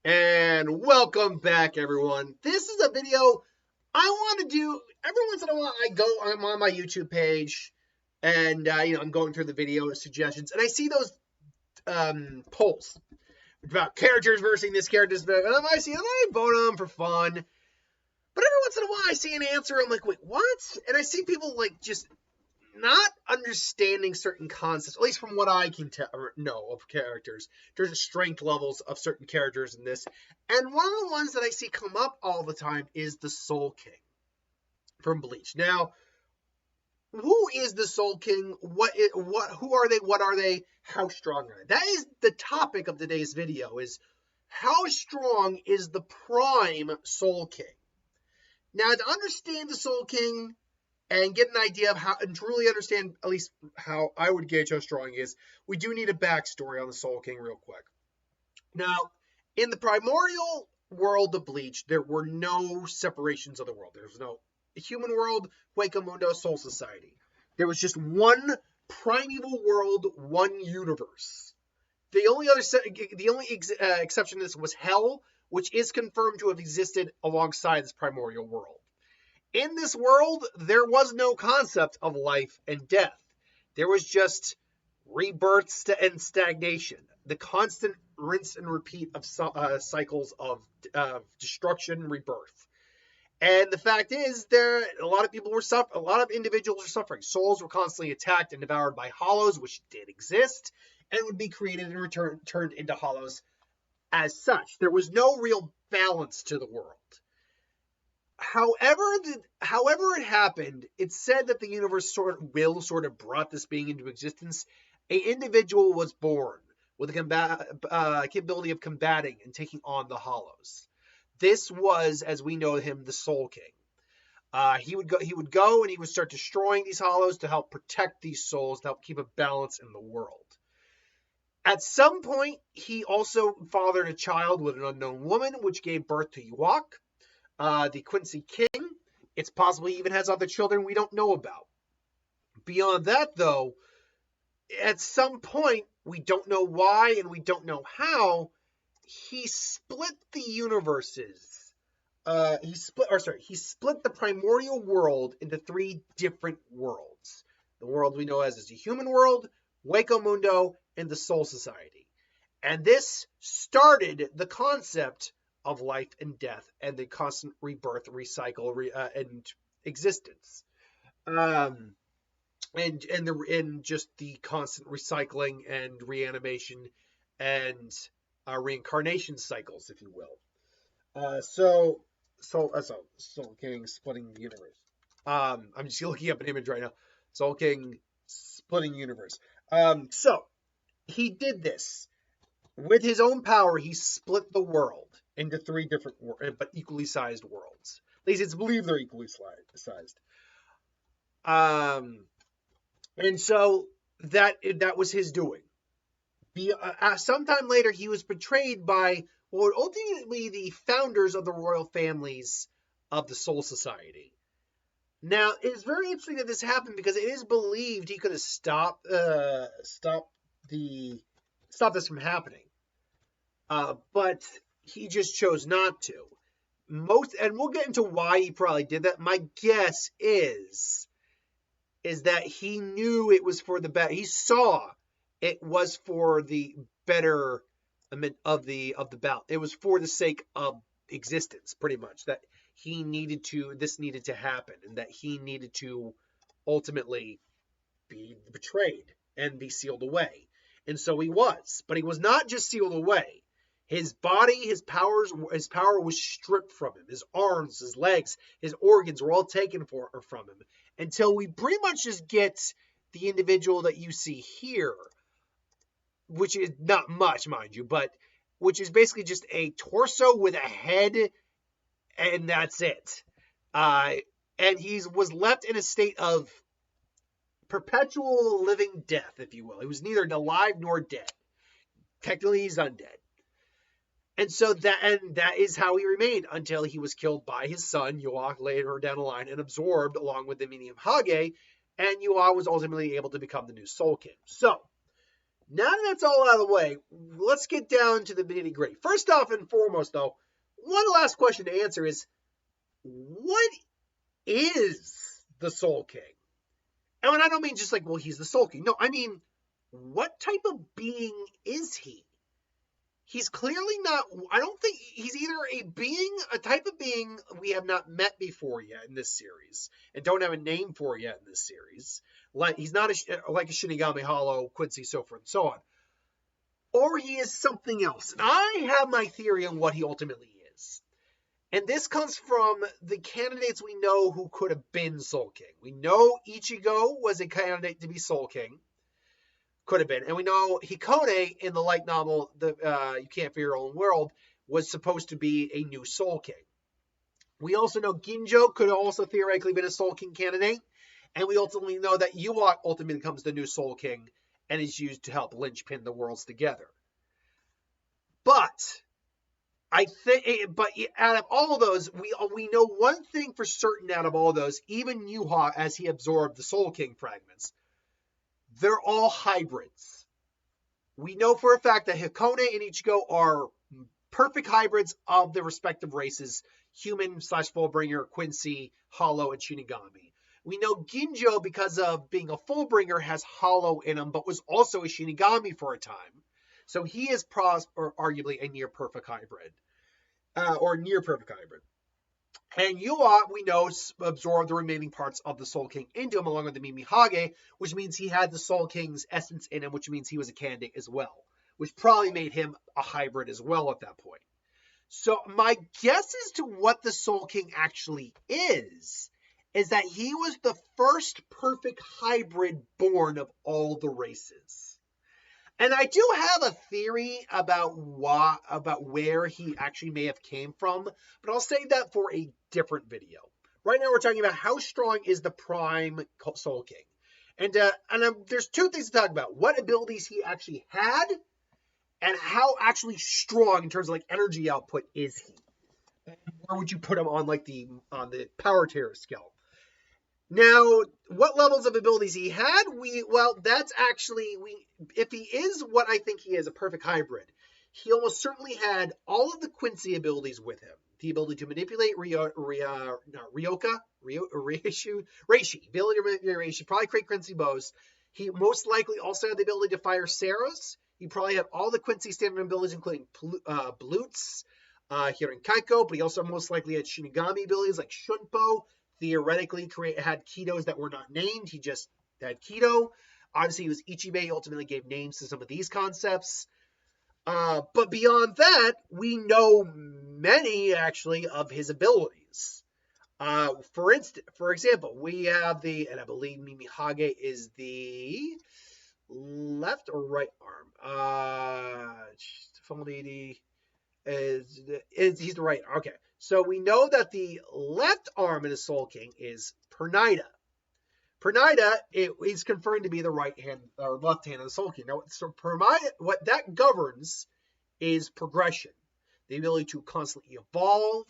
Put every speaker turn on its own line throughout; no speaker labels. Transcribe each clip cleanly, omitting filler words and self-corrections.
And welcome back, everyone. This is a video I want to do every once in a while. I'm on my YouTube page, and I'm going through the video suggestions, and I see those polls about characters versus this character, and I see them, I vote on them for fun. But every once in a while, I see an answer. I'm like, wait, what? And I see people just not understanding certain concepts, at least from what I can know of characters. There's strength levels of certain characters in this. And one of the ones that I see come up all the time is the Soul King from Bleach. Now, who is the Soul King? Who are they? What are they? How strong are they? That is the topic of today's video, is how strong is the Prime Soul King? Now, to understand the Soul King and get an idea of how, and truly understand at least how I would gauge how strong he is, we do need a backstory on the Soul King real quick. Now, in the primordial world of Bleach, there were no separations of the world. There was no human world, Hueco Mundo, Soul Society. There was just one primeval world, one universe. The only exception to this was Hell, which is confirmed to have existed alongside this primordial world. In this world, there was no concept of life and death. There was just rebirths and stagnation, the constant rinse and repeat of cycles of destruction and rebirth. And the fact is, a lot of people were suffering. A lot of individuals were suffering. Souls were constantly attacked and devoured by hollows, which did exist, and would be created and turned into hollows as such. There was no real balance to the world. However it happened, it's said that the universe sort of brought this being into existence. An individual was born with a capability of combating and taking on the hollows. This was, as we know him, the Soul King. He would go and he would start destroying these hollows to help protect these souls, to help keep a balance in the world. At some point, he also fathered a child with an unknown woman, which gave birth to Yuak, the Quincy King. It's possible he even has other children we don't know about. Beyond that, though, at some point, we don't know why and we don't know how, he split the universes. He split the primordial world into three different worlds. The world we know as the human world, Hueco Mundo, and the Soul Society. And this started the concept of life and death and the constant rebirth, recycle, and existence. And just the constant recycling and reanimation and reincarnation cycles, if you will. Soul King splitting the universe. I'm just looking up an image right now. Soul King splitting universe. So he did this with his own power. He split the world into three different but equally sized worlds. At least it's believed they're equally sized. And so that was his doing. Sometime later, he was betrayed by what were ultimately the founders of the royal families of the Soul Society. Now, it's very interesting that this happened because it is believed he could have stopped this from happening. But he just chose not to. And we'll get into why he probably did that. My guess is that he knew it was for the better. He saw it was for the better of the bout. It was for the sake of existence, pretty much. That this needed to happen, and that he needed to ultimately be betrayed and be sealed away. And so he was. But he was not just sealed away. His body, his power was stripped from him. His arms, his legs, his organs were all taken from him until we pretty much just get the individual that you see here, which is not much, mind you, but which is basically just a torso with a head, and that's it. And he was left in a state of perpetual living death, if you will. He was neither alive nor dead. Technically, he's undead. And so that is how he remained until he was killed by his son, Yuak, later down the line, and absorbed along with the medium Hage, and Yuak was ultimately able to become the new Soul King. So, Now that that's all out of the way, let's get down to the nitty-gritty. First off and foremost, though, one last question to answer is, what is the Soul King? And I don't mean just like, well, he's the Soul King. No, I mean, what type of being is he? He's clearly not, I don't think, he's either a type of being we have not met before yet in this series, and don't have a name for yet in this series. Like, he's not like a Shinigami, Hollow, Quincy, so forth and so on. Or he is something else. And I have my theory on what he ultimately is. And this comes from the candidates we know who could have been Soul King. We know Ichigo was a candidate to be Soul King. Could have been. And we know Hikone in the light novel, You Can't Fear Your Own World, was supposed to be a new Soul King. We also know Ginjo could have also theoretically been a Soul King candidate. And we ultimately know that Yhwach ultimately becomes the new Soul King and is used to help linchpin the worlds together. But out of all of those, we know one thing for certain out of all those, even Yhwach, as he absorbed the Soul King fragments, they're all hybrids. We know for a fact that Hikone and Ichigo are perfect hybrids of their respective races, human/Fullbringer, Quincy, Hollow, and Shinigami. We know Ginjo, because of being a Fullbringer, has Hollow in him, but was also a Shinigami for a time. So he is arguably a near-perfect hybrid. And Yhwach, we know, absorbed the remaining parts of the Soul King into him, along with the Mimi Hage, which means he had the Soul King's essence in him, which means he was a candidate as well, which probably made him a hybrid as well at that point. So my guess as to what the Soul King actually is that he was the first perfect hybrid born of all the races. And I do have a theory about where he actually may have came from, but I'll save that for a different video. Right now we're talking about how strong is the Prime Soul King. And there's two things to talk about. What abilities he actually had, and how actually strong in terms of like energy output is he. And where would you put him on on the power tier scale? Now, what levels of abilities he had? If he is what I think he is, a perfect hybrid, he almost certainly had all of the Quincy abilities with him. The ability to manipulate Reishi, ability to manipulate Reishi, probably create Quincy bows. He most likely also had the ability to fire Seras. He probably had all the Quincy standard abilities, including Blutz, Hirinkaiko, but he also most likely had Shinigami abilities like Shunpo. Theoretically had Kitos that were not named. He just had Kito. Obviously, he was Ichibei. He ultimately gave names to some of these concepts. But beyond that, we know many, actually, of his abilities. For example, we have and I believe Mimi Hage is the left or right arm. He's the right arm. Okay. So we know that the left arm in the Soul King is Pernida. Pernida is confirmed to be the right hand or left hand of the Soul King. Now, so Pernida, what that governs is progression, the ability to constantly evolve,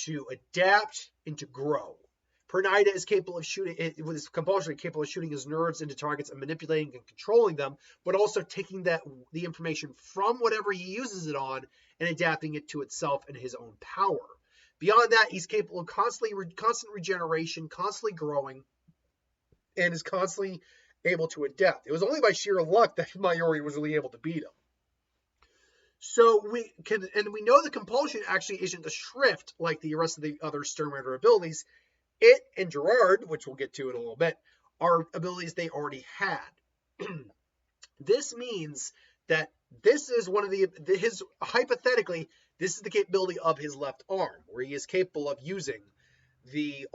to adapt, and to grow. Pernida is capable of shooting, with his compulsion, capable of shooting his nerves into targets and manipulating and controlling them, but also taking the information from whatever he uses it on and adapting it to itself and his own power. Beyond that, he's capable of constant regeneration, constantly growing, and is constantly able to adapt. It was only by sheer luck that Mayuri was really able to beat him. So we know the compulsion actually isn't a shrift like the rest of the other Stern Rider abilities. It and Gerard, which we'll get to in a little bit, are abilities they already had. This means that this is hypothetically, this is the capability of his left arm, where he is capable of using the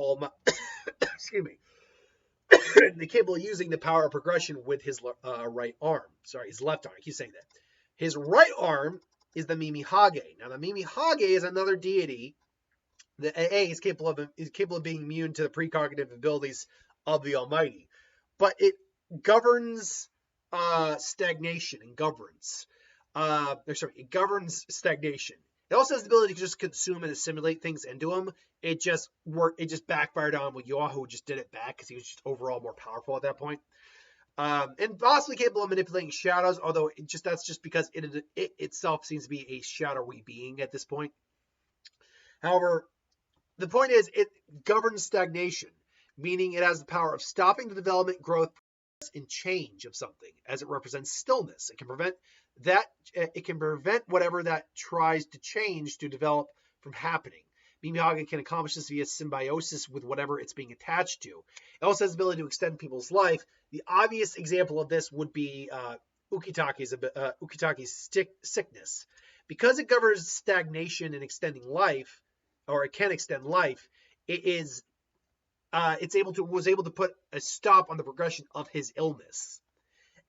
capable of using the power of progression with his right arm. Sorry, his left arm. I keep saying that. His right arm is the Mimi Hage. Now, the Mimi Hage is another deity that is capable of being immune to the precognitive abilities of the Almighty, but it governs stagnation and governance. It governs stagnation. It also has the ability to just consume and assimilate things into him. It just backfired on with Yhwach, who just did it back because he was just overall more powerful at that point. And possibly capable of manipulating shadows, although that's just because it itself seems to be a shadowy being at this point. However, the point is it governs stagnation, meaning it has the power of stopping the development, growth, and change of something, as it represents stillness. It can prevent whatever that tries to change to develop from happening. Mimi-Hage can accomplish this via symbiosis with whatever it's being attached to. It also has the ability to extend people's life. The obvious example of this would be Ukitaki's sickness. Because it governs stagnation and extending life, or it can extend life, was able to put a stop on the progression of his illness.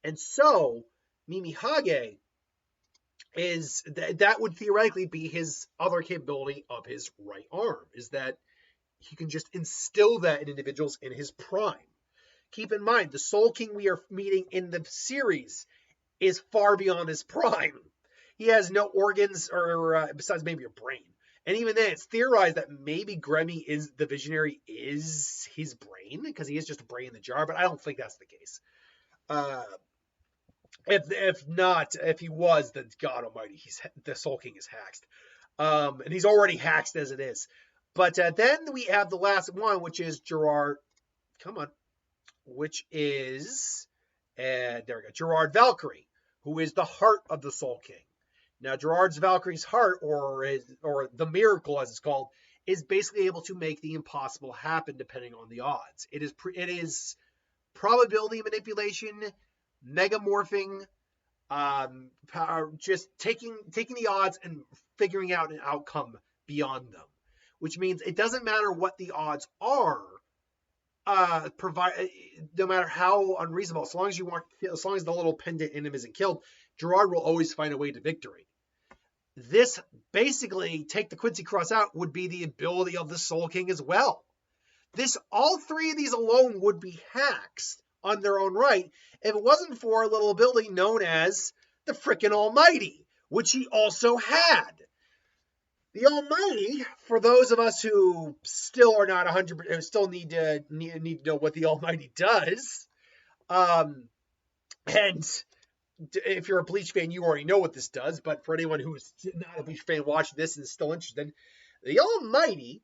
And so Mimi-Hage that would theoretically be his other capability of his right arm, is that he can just instill that in individuals in his prime. Keep in mind, the Soul King we are meeting in the series is far beyond his prime. He has no organs besides maybe a brain. And even then, it's theorized that maybe Gremmy the visionary is his brain, because he is just a brain in the jar, but I don't think that's the case. If he was, then God Almighty, the Soul King is hacked, and he's already hacked as it is. But then we have the last one, which is Gerard. Come on, which is there we go, Gerard Valkyrie, who is the heart of the Soul King. Now, Gerard's Valkyrie's heart, or the miracle as it's called, is basically able to make the impossible happen depending on the odds. It is probability manipulation, megamorphing, just taking the odds and figuring out an outcome beyond them, which means it doesn't matter what the odds are, no matter how unreasonable, as long as the little pendant in him isn't killed, Gerard will always find a way to victory. This basically, take the Quincy Cross out, would be the ability of the Soul King as well. All three of these alone would be hacks on their own right if it wasn't for a little ability known as the frickin' Almighty, which he also had. The Almighty, for those of us who still are not 100%, still need to know what the Almighty does, and if you're a Bleach fan, you already know what this does, but for anyone who's not a Bleach fan watching this and is still interested, the Almighty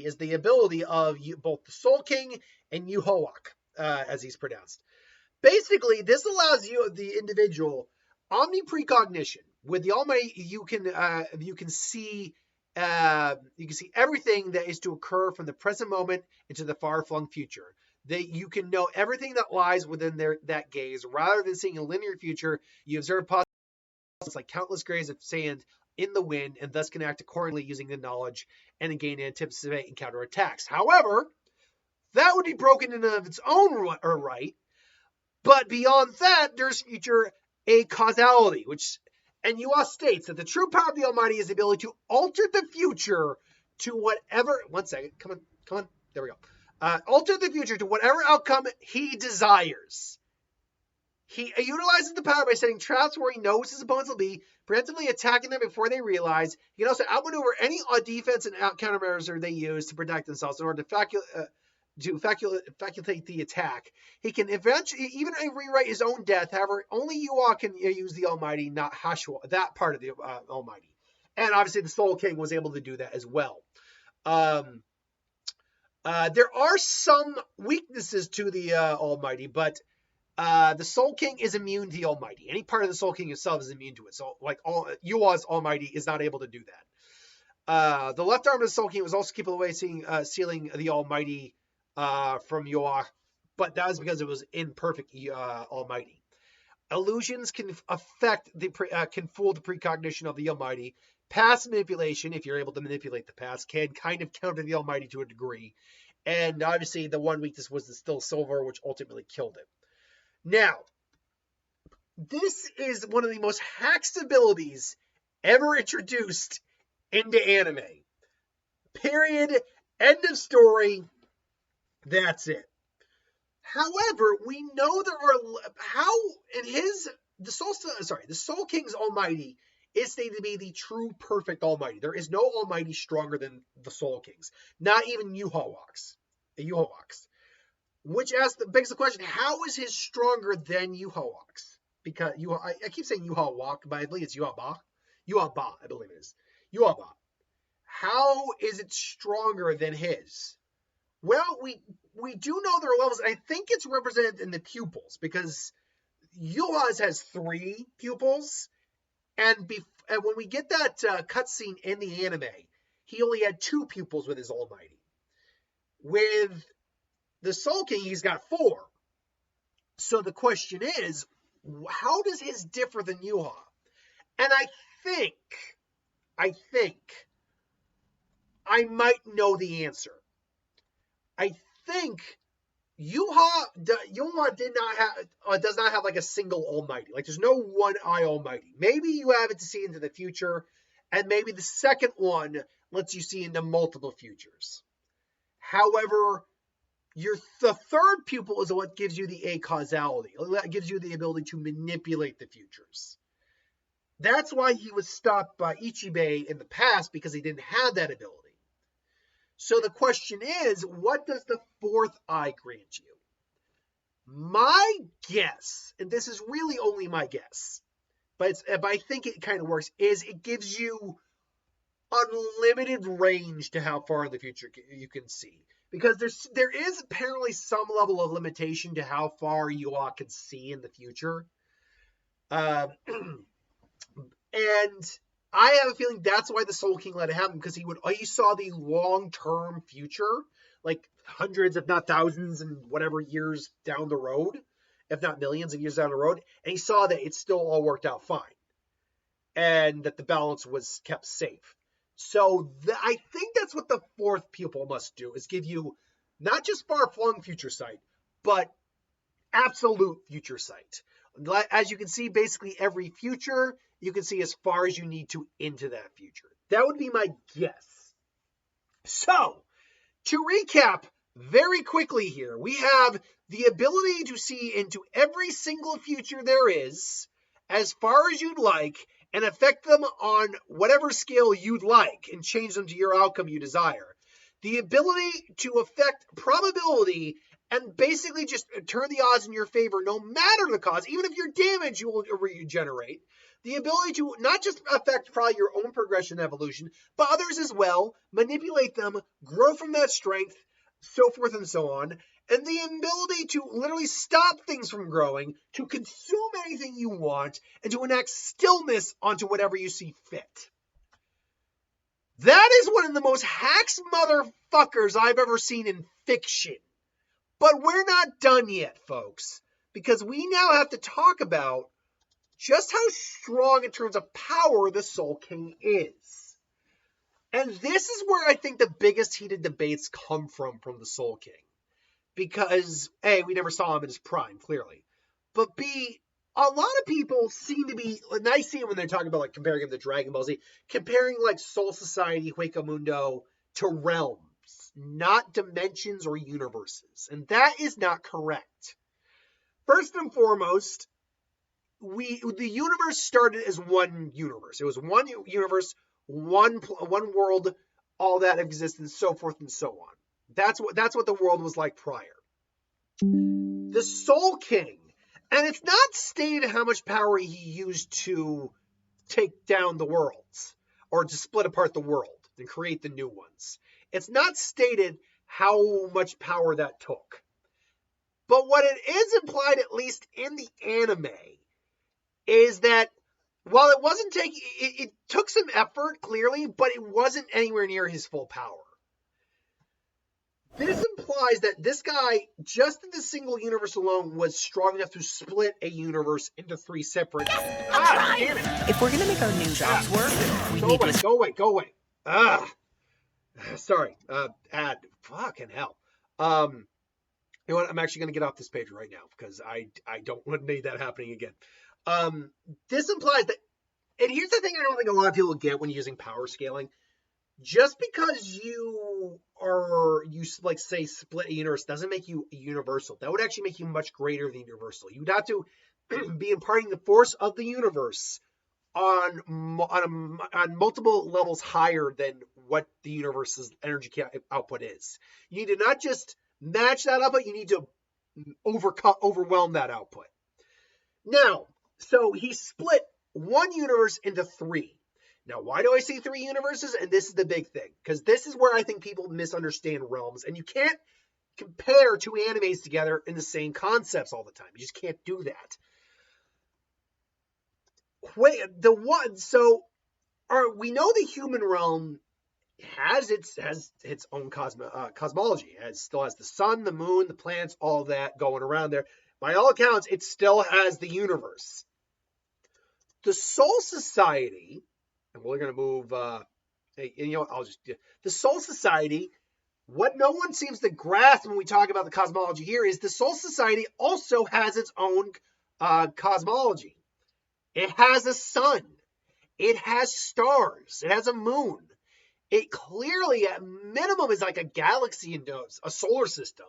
is the ability of both the Soul King and Yuhawak, as he's pronounced. Basically, this allows you, the individual, omni-precognition. With the Almighty, you can see everything that is to occur from the present moment into the far-flung future. You can know everything that lies within that gaze. Rather than seeing a linear future, you observe possibilities like countless grains of sand in the wind, and thus can act accordingly using the knowledge and again anticipate and counter attacks. However, that would be broken in and of its own right. But beyond that, there's future a causality, and Yuhawak states that the true power of the Almighty is the ability to alter the future to whatever. One second, come on, there we go. Alter the future to whatever outcome he desires. He utilizes the power by setting traps where he knows his opponents will be, preemptively attacking them before they realize. He can also outmaneuver any defense and countermeasure they use to protect themselves in order to facultate the attack. He can eventually even rewrite his own death. However, only Yuhawak can use the Almighty, not Hashua, that part of the Almighty. And obviously the Soul King was able to do that as well. There are some weaknesses to the Almighty, but the Soul King is immune to the Almighty. Any part of the Soul King itself is immune to it. So, like Yuhawak's Almighty is not able to do that. The left arm of the Soul King was also capable of sealing the Almighty from Yuhawak, but that was because it was imperfect Almighty. Illusions can can fool the precognition of the Almighty. Past manipulation, if you're able to manipulate the past, can kind of counter the Almighty to a degree. And obviously, the one weakness was the Still Silver, which ultimately killed him. Now, this is one of the most hacked abilities ever introduced into anime. Period. End of story. That's it. However, we know the Soul King's Almighty is stated to be the true perfect Almighty. There is no Almighty stronger than the Soul King's, not even Yuhawak's. which begs the question: how is his stronger than Yuha-Walk's? Because I keep saying Yuha-Walk, but I believe it's Yuha-Ba. Yuha-Ba, I believe it is. Yuha-Ba. How is it stronger than his? Well, we do know there are levels. I think it's represented in the pupils because Yuha's has 3 pupils, and when we get that cutscene in the anime, he only had 2 pupils with his All Mighty. With the Soul King, he's got 4. So the question is, how does his differ than Yuha? And I think I might know the answer. I think Yuha does not have like a single Almighty. Like there's no one eye Almighty. Maybe you have it to see into the future, and maybe the second one lets you see into multiple futures. However, the third pupil is what gives you the acausality. It gives you the ability to manipulate the futures. That's why he was stopped by Ichibei in the past, because he didn't have that ability. So the question is, what does the fourth eye grant you? My guess, and this is really only my guess, but I think it kind of works, is it gives you unlimited range to how far in the future you can see. Because there is apparently some level of limitation to how far you all can see in the future. And I have a feeling that's why the Soul King let it happen, because he saw the long-term future, like hundreds, if not thousands, and whatever years down the road, if not millions of years down the road, and he saw that it still all worked out fine, and that the balance was kept safe. So I think that's what the fourth pupil must do, is give you not just far-flung future sight, but absolute future sight. As you can see, basically every future, you can see as far as you need to into that future. That would be my guess. So, to recap very quickly here, we have the ability to see into every single future there is, as far as you'd like, and affect them on whatever scale you'd like, and change them to your outcome you desire. The ability to affect probability and basically just turn the odds in your favor no matter the cause. Even if you're damaged, you will regenerate. The ability to not just affect probably your own progression and evolution, but others as well, manipulate them, grow from that strength, so forth and so on. And the ability to literally stop things from growing, to consume anything you want, and to enact stillness onto whatever you see fit. That is one of the most hacks motherfuckers I've ever seen in fiction. But we're not done yet, folks, because we now have to talk about just how strong in terms of power the Soul King is. And this is where I think the biggest heated debates come from the Soul King. Because, A, we never saw him in his prime, clearly. But B, a lot of people seem to be, and I see it when they're talking about like comparing him to Dragon Ball Z, comparing like Soul Society, Hueco Mundo to realms, not dimensions or universes. And that is not correct. First and foremost, the universe started as one universe. It was one universe, one world, all that existed, and so forth and so on. That's what the world was like prior. The Soul King, and it's not stated how much power he used to take down the worlds, or to split apart the world and create the new ones. It's not stated how much power that took. But what it is implied, at least in the anime, is that while it wasn't it took some effort, clearly, but it wasn't anywhere near his full power. This implies that this guy, just in the single universe alone, was strong enough to split a universe into 3 separate... Damn it!
If we're going to make our new jobs work, we need to...
Go away. Sorry. Ad. Fucking hell. You know what? I'm actually going to get off this page right now, because I don't want to need that happening again. This implies that... And here's the thing I don't think a lot of people get when using power scaling. Just because you say split a universe doesn't make you universal. That would actually make you much greater than universal. You'd have to be imparting the force of the universe on multiple levels higher than what the universe's energy output is. You need to not just match that up, but you need to overwhelm that output. Now, so he split one universe into three. Now, why do I say three universes? And this is the big thing, because this is where I think people misunderstand realms, and you can't compare two animes together in the same concepts all the time. You just can't do that. We know the human realm has its own cosmology. It still has the sun, the moon, the planets, all of that going around there. By all accounts, it still has the universe. The Soul Society, and we're going to move. The Soul Society. What no one seems to grasp when we talk about the cosmology here is the Soul Society also has its own cosmology. It has a sun. It has stars. It has a moon. It clearly, at minimum, is like a galaxy in a solar system,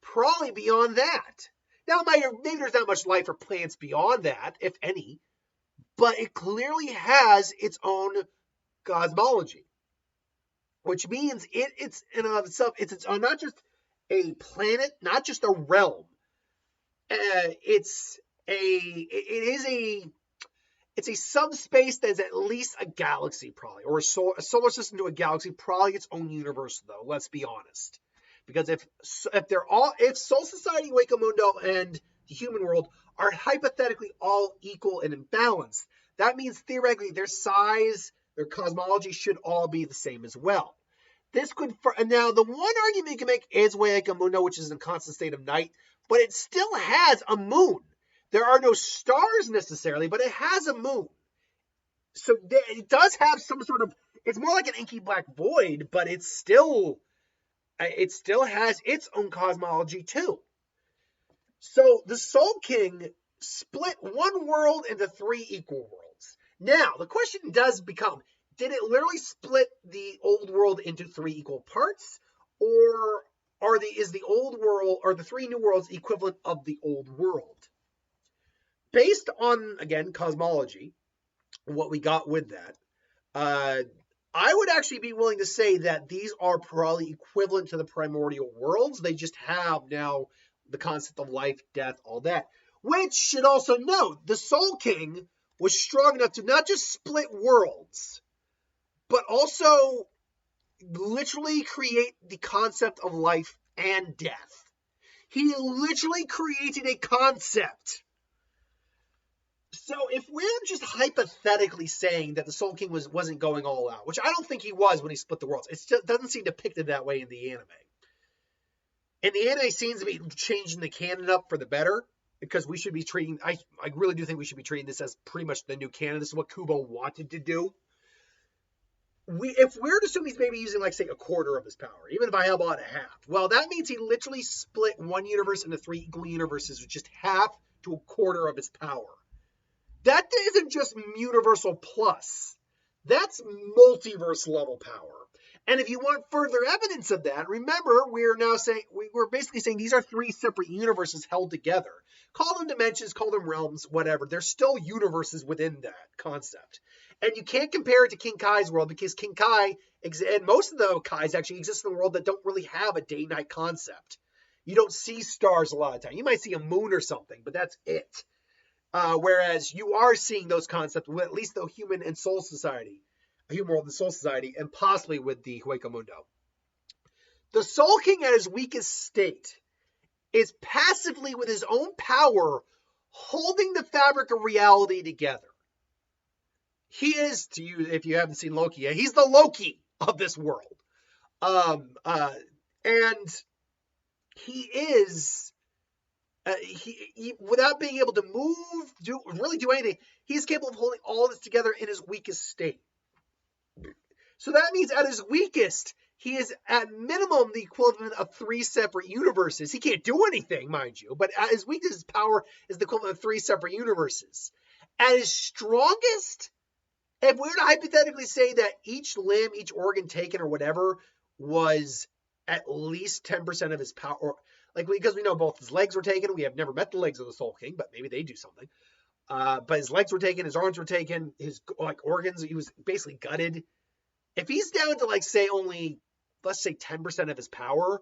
probably beyond that. Now, maybe there's not much life or plants beyond that, if any, but it clearly has its own cosmology, which means it's in and of itself, it's its own, not just a planet, not just a realm. It's a subspace that's at least a galaxy, probably, or a solar system to a galaxy, probably its own universe, though. Let's be honest, because if Soul Society, Hueco Mundo, and the human world are hypothetically all equal and in balance, that means theoretically their size, their cosmology should all be the same as well. Now the one argument you can make is Hueco Mundo, which is in a constant state of night, but it still has a moon. There are no stars necessarily, but it has a moon. So it does have some sort of, it's more like an inky black void, but it still has its own cosmology too. So the Soul King split one world into three equal worlds. Now, the question does become, did it literally split the old world into three equal parts? Or is the old world, or the three new worlds equivalent of the old world? Based on, again, cosmology, what we got with that, I would actually be willing to say that these are probably equivalent to the primordial worlds. They just have now the concept of life, death, all that. Which should also note, the Soul King was strong enough to not just split worlds, but also literally create the concept of life and death. He literally created a concept. So if we're just hypothetically saying that the Soul King wasn't going all out, which I don't think he was when he split the worlds, it just doesn't seem depicted that way in the anime. And the anime seems to be changing the canon up for the better, because we should be treating, I really do think we should be treating this as pretty much the new canon. This is what Kubo wanted to do. If we're to assume he's maybe using, like, say, a quarter of his power, even if I have about a half, well, that means he literally split one universe into three equal universes with just half to a quarter of his power. That isn't just universal plus. That's multiverse level power. And if you want further evidence of that, remember, we're basically saying these are three separate universes held together. Call them dimensions, call them realms, whatever. They're still universes within that concept. And you can't compare it to King Kai's world, because King Kai, and most of the Kais actually exist in a world that don't really have a day-night concept. You don't see stars a lot of time. You might see a moon or something, but that's it. Whereas you are seeing those concepts with at least the human and Soul Society, a human world and Soul Society, and possibly with the Hueco Mundo. The Soul King at his weakest state is passively, with his own power, holding the fabric of reality together. He is, to you, if you haven't seen Loki yet, he's the Loki of this world. And he is, he without being able to move, do anything, he's capable of holding all this together in his weakest state. So that means at his weakest, he is at minimum the equivalent of three separate universes. He can't do anything, mind you, but at his weakest, his power is the equivalent of three separate universes. At his strongest, if we were to hypothetically say that each limb, each organ taken or whatever was at least 10% of his power, like, because we know both his legs were taken. We have never met the legs of the Soul King, but maybe they do something. But his legs were taken, his arms were taken, his organs, he was basically gutted. If he's down to, like, say, only, let's say 10% of his power,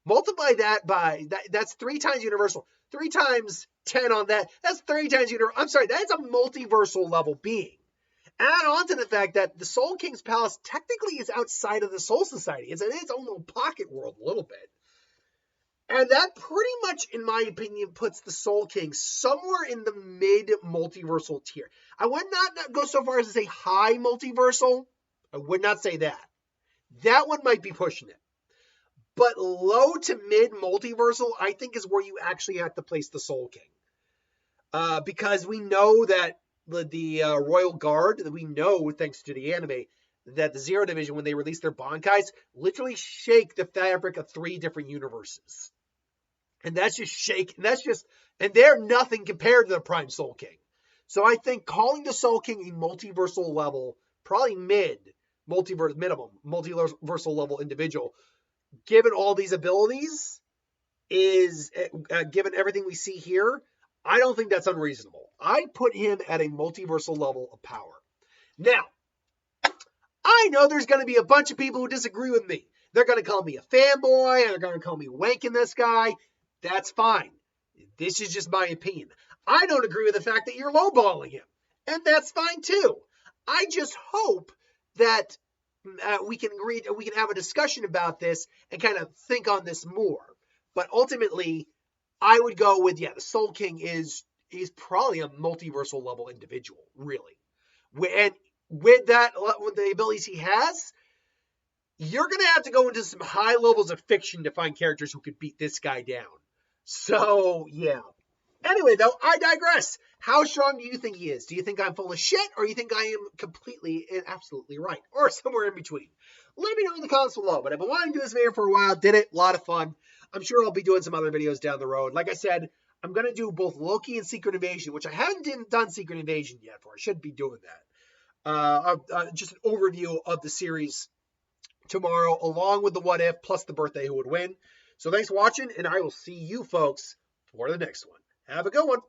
Multiply that by, that's 3 times universal. 3 times 10 on that, that's 30 times universal. I'm sorry, that's a multiversal level being. Add on to the fact that the Soul King's palace technically is outside of the Soul Society. It's in its own little pocket world a little bit. And that pretty much, in my opinion, puts the Soul King somewhere in the mid-multiversal tier. I would not go so far as to say high multiversal. I would not say that. That one might be pushing it. But low to mid-multiversal, I think, is where you actually have to place the Soul King. Because we know that the Royal Guard, that we know, thanks to the anime, that the Zero Division, when they release their Bankais, literally shake the fabric of 3 different universes. And that's just shake. And they're nothing compared to the Prime Soul King. So I think calling the Soul King a multiversal level, probably minimum multiversal level individual, given all these abilities, is given everything we see here, I don't think that's unreasonable. I put him at a multiversal level of power. Now, I know there's going to be a bunch of people who disagree with me. They're going to call me a fanboy, and they're going to call me wanking this guy. That's fine. This is just my opinion. I don't agree with the fact that you're lowballing him, and that's fine too. I just hope that we can have a discussion about this and kind of think on this more. But ultimately, I would go with, the Soul King is probably a multiversal level individual, really. And with the abilities he has, you're going to have to go into some high levels of fiction to find characters who could beat this guy down. So, yeah. Anyway, though, I digress. How strong do you think he is? Do you think I'm full of shit, or do you think I am completely and absolutely right? Or somewhere in between? Let me know in the comments below. But I've been wanting to do this video for a while. Did it. A lot of fun. I'm sure I'll be doing some other videos down the road. Like I said, I'm going to do both Loki and Secret Invasion, which I haven't done Secret Invasion yet for. I should be doing that. Just an overview of the series tomorrow, along with the what if, plus the birthday who would win. So thanks for watching, and I will see you folks for the next one. Have a good one.